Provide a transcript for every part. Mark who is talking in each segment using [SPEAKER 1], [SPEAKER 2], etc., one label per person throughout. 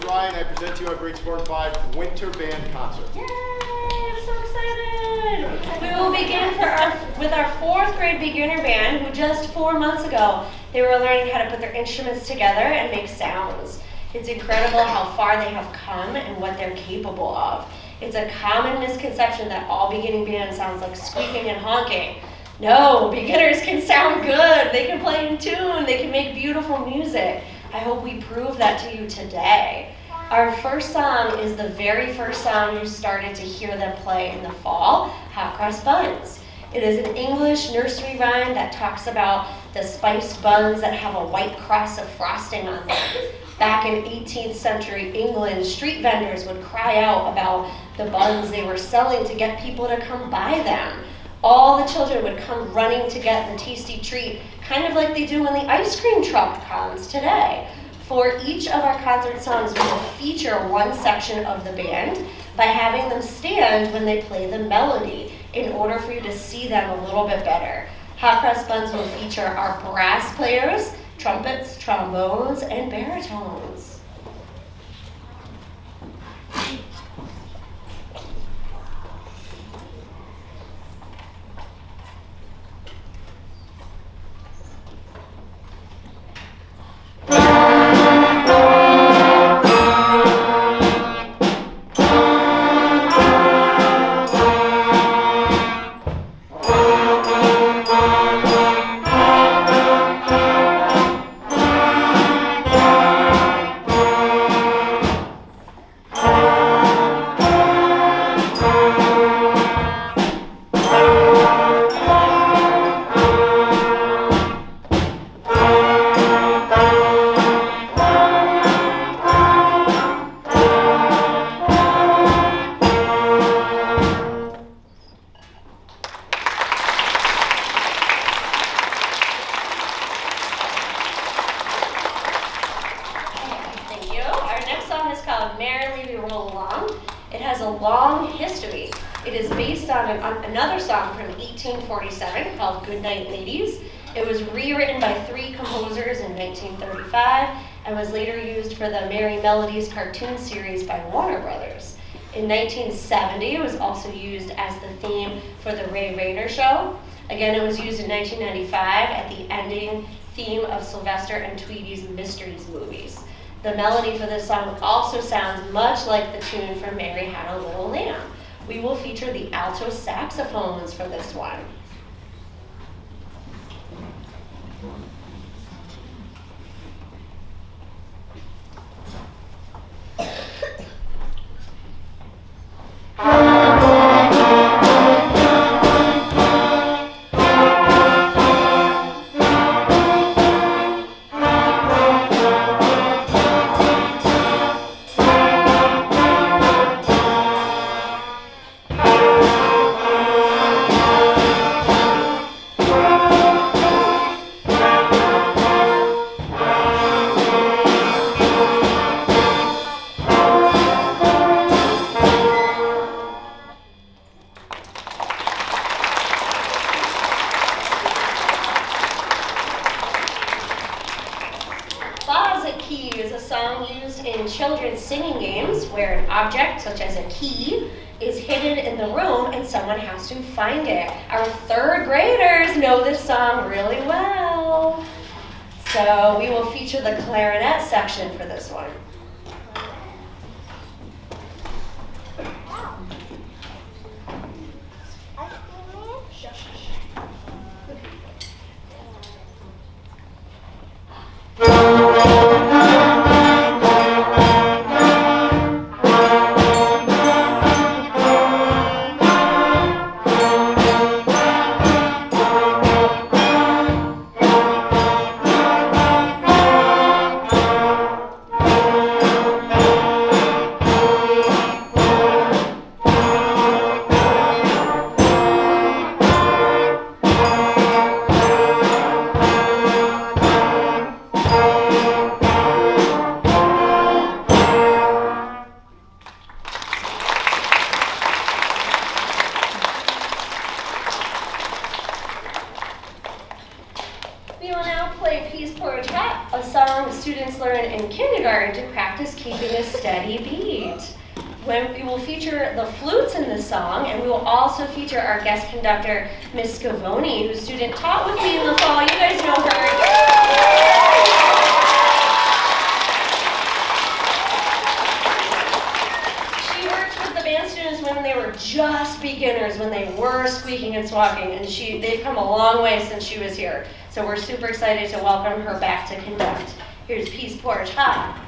[SPEAKER 1] Ryan. I present to you our grades 4 and 5 winter band concert.
[SPEAKER 2] Yay! I'm so excited! We will begin with our 4th grade beginner band, who just 4 months ago, they were learning how to put their instruments together and make sounds. It's incredible how far they have come and what they're capable of. It's a common misconception that all beginning bands sounds like squeaking and honking. No, beginners can sound good. They can play in tune. They can make beautiful music. I hope we prove that to you today. Our first song is the very first song you started to hear them play in the fall, Hot Cross Buns. It is an English nursery rhyme that talks about the spiced buns that have a white cross of frosting on them. Back in 18th century England, street vendors would cry out about the buns they were selling to get people to come buy them. All the children would come running to get the tasty treat, kind of like they do when the ice cream truck comes today. For each of our concert songs, we will feature one section of the band by having them stand when they play the melody in order for you to see them a little bit better. Hot Cross Buns will feature our brass players, trumpets, trombones, and baritones. Another song from 1847 called Goodnight Ladies. It was rewritten by 3 composers in 1935 and was later used for the Merry Melodies cartoon series by Warner Brothers. In 1970, it was also used as the theme for the Ray Rayner Show. Again, it was used in 1995 at the ending theme of Sylvester and Tweety's Mysteries movies. The melody for this song also sounds much like the tune for Mary Had a Little Lamb. We will feature the alto saxophones for this one. Such as a key is hidden in the room and someone has to find it. Our 3rd graders know this song really well. So we will feature the clarinet section for this one. children in kindergarten to practice keeping a steady beat. We will feature the flutes in this song, and we will also feature our guest conductor, Miss Scavoni, whose student taught with me in the fall. You guys know her. She worked with the band students when they were just beginners, when they were squeaking and squawking, and they've come a long way since she was here. So we're super excited to welcome her back to conduct. Here's Peace Porch High.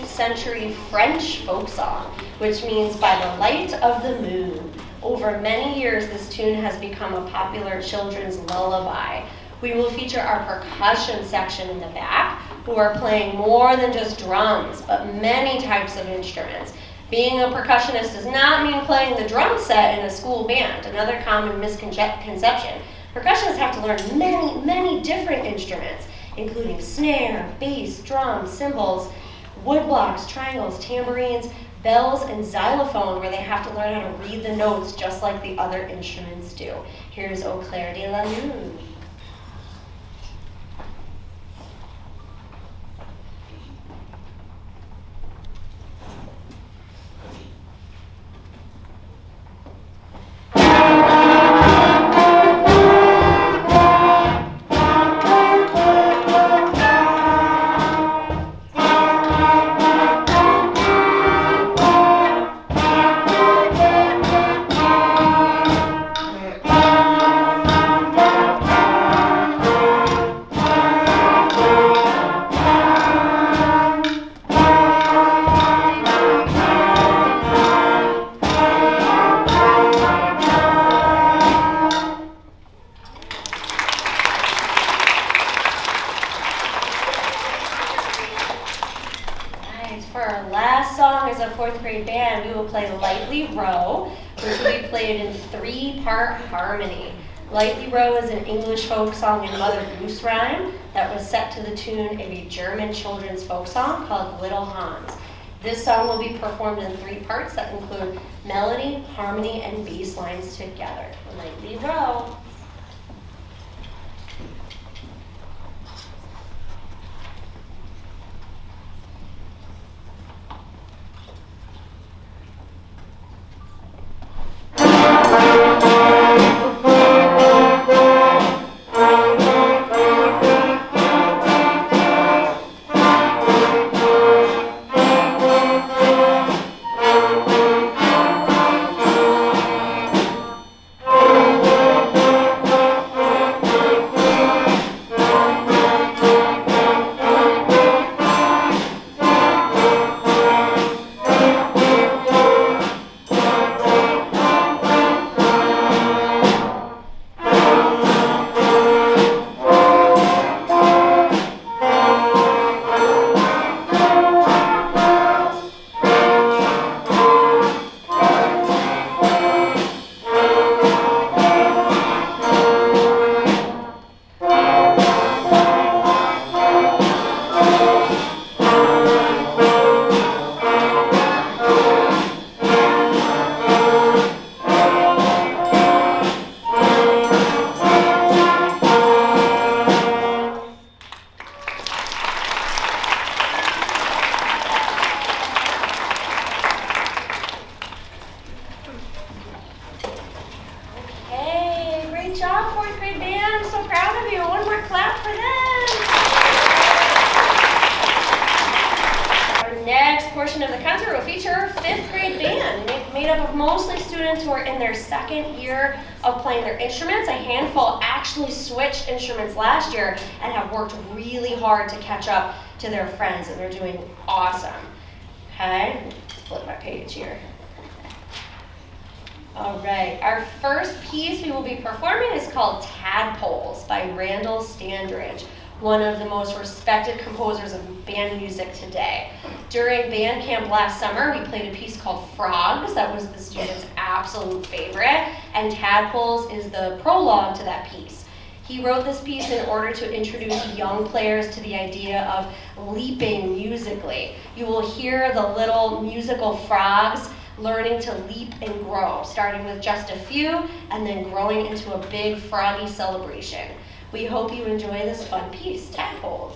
[SPEAKER 2] Century French folk song, which means by the light of the moon. Over many years, this tune has become a popular children's lullaby. We will feature our percussion section in the back, who are playing more than just drums, but many types of instruments. Being a percussionist does not mean playing the drum set in a school band. Another common misconception. Percussionists have to learn many different instruments, including snare, bass, drums, cymbals, woodblocks, triangles, tambourines, bells, and xylophone, where they have to learn how to read the notes just like the other instruments do. Here's Au Clair de la Lune. Lightly Row is an English folk song and Mother Goose rhyme that was set to the tune of a German children's folk song called Little Hans. This song will be performed in 3 parts that include melody, harmony, and bass lines together. Lightly Row. Portion of the concert will feature 5th grade band made up of mostly students who are in their 2nd year of playing their instruments. A handful actually switched instruments last year and have worked really hard to catch up to their friends, and they're doing awesome. Okay, let's flip my page here. All right, our first piece we will be performing is called Tadpoles by Randall Standridge, one of the most respected composers of band music today. During band camp last summer, we played a piece called Frogs. That was the students' absolute favorite, and Tadpoles is the prologue to that piece. He wrote this piece in order to introduce young players to the idea of leaping musically. You will hear the little musical frogs learning to leap and grow, starting with just a few and then growing into a big froggy celebration. We hope you enjoy this fun piece, Tadpoles.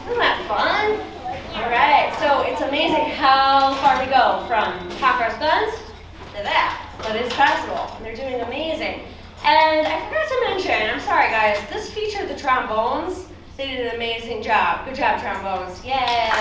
[SPEAKER 2] Isn't that fun? All right, so it's amazing how far we go from cock our guns to that, but it's possible, and they're doing amazing. And I forgot to mention, I'm sorry guys, this featured the trombones. They did an amazing job. Good job, trombones. Yay!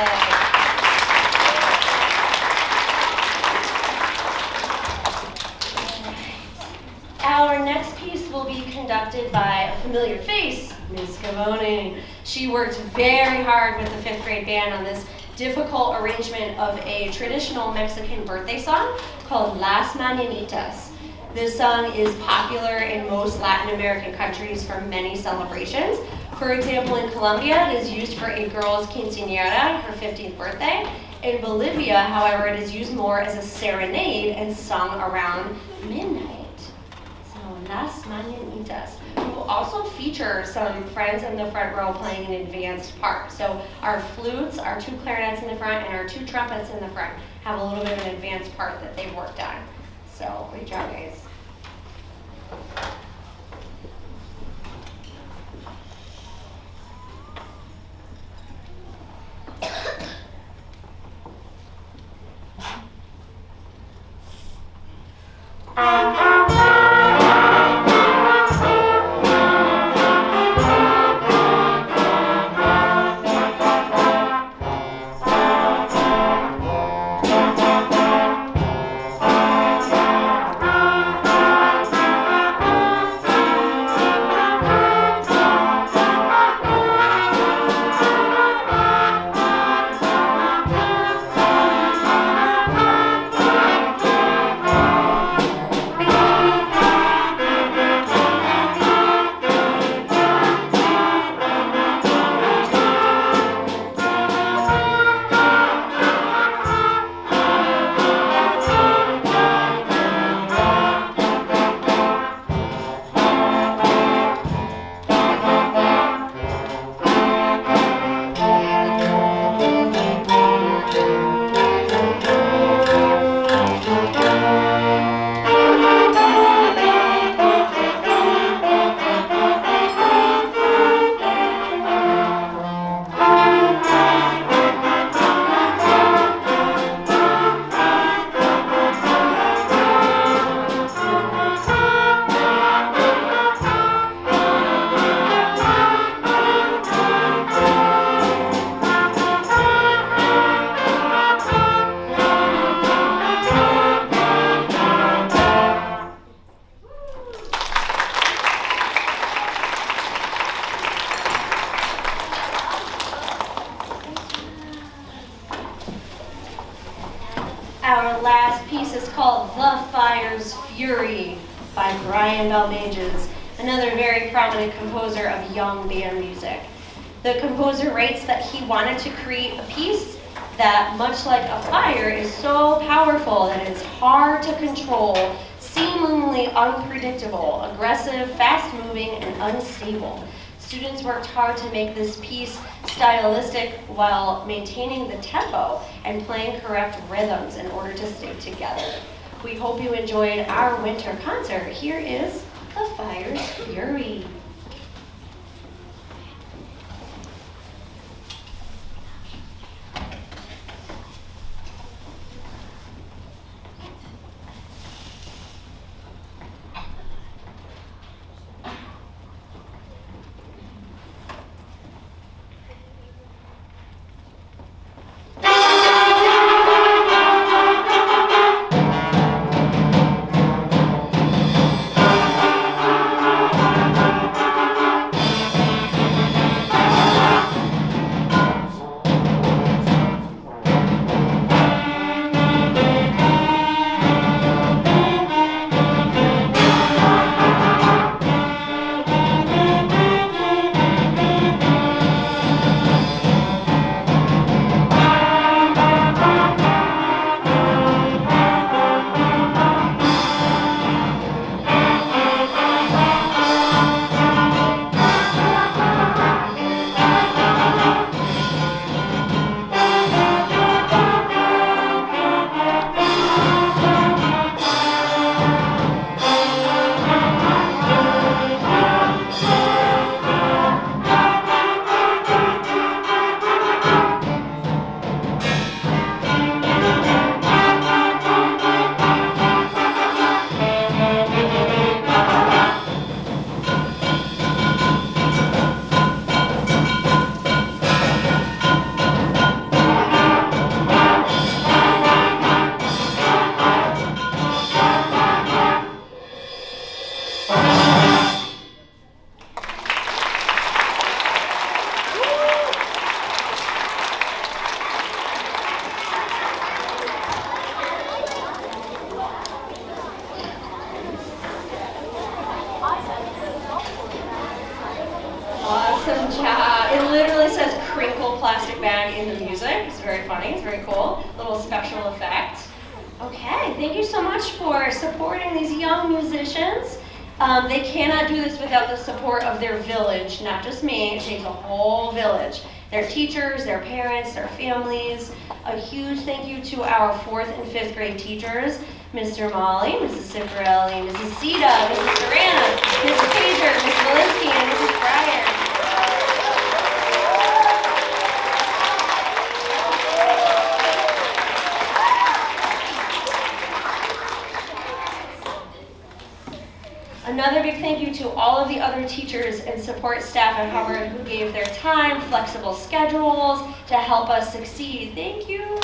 [SPEAKER 2] Our next piece will be conducted by a familiar face, Ms. Scavone. She worked very hard with the 5th grade band on this difficult arrangement of a traditional Mexican birthday song called Las Mañanitas. This song is popular in most Latin American countries for many celebrations. For example, in Colombia, it is used for a girl's quinceañera, her 15th birthday. In Bolivia, however, it is used more as a serenade and sung around midnight. Las Mañanitas. We will also feature some friends in the front row playing an advanced part. So our flutes, our 2 clarinets in the front, and our 2 trumpets in the front have a little bit of an advanced part that they've worked on. So great job, guys. is called The Fire's Fury by Brian Belmages, another very prominent composer of young band music. The composer writes that he wanted to create a piece that, much like a fire, is so powerful that it is hard to control, seemingly unpredictable, aggressive, fast-moving, and unstable. Students worked hard to make this piece stylistic while maintaining the tempo and playing correct rhythms in order to stay together. We hope you enjoyed our winter concert. Here is The Fire's Fury. Awesome job. It literally says crinkle plastic bag in the music. It's very funny. It's very cool. Little special effect. Okay, thank you so much for supporting these young musicians. They cannot do this without the support of their village, not just me. It takes a whole village. Their teachers, their parents, their families. A huge thank you to our 4th and 5th grade teachers, Mr. Molly, Mrs. Cifarelli, Mrs. Sita, Mrs. Serrana, Mrs. Pager, Mrs. Walensky, and Mrs. Breyer. Another big thank you to all of the other teachers and support staff at Hubbard who gave their time, flexible schedules to help us succeed. Thank you.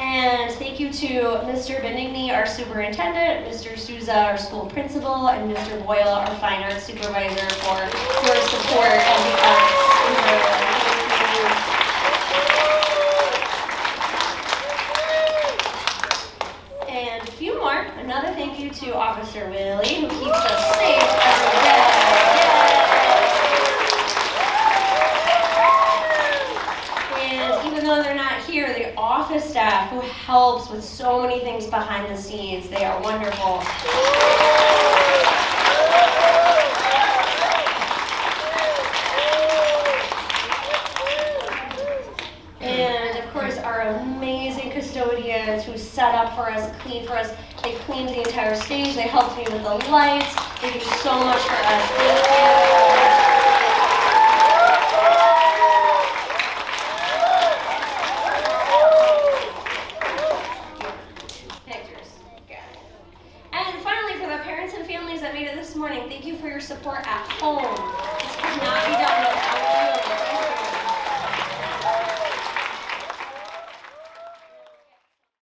[SPEAKER 2] And thank you to Mr. Benigni, our superintendent, Mr. Souza, our school principal, and Mr. Boyle, our fine arts supervisor, for your support of the arts. And a few more. Another thank you to Officer Willie, who keeps us safe every day. And even though they're not here, the office staff who helps with so many things behind the scenes, they are wonderful. And of course, our amazing custodians who set up for us, clean for us. They cleaned the entire stage. They helped me with the lights. They do so much for us. Thank you. That made it this morning. Thank you for your support at home. This could not be done without you.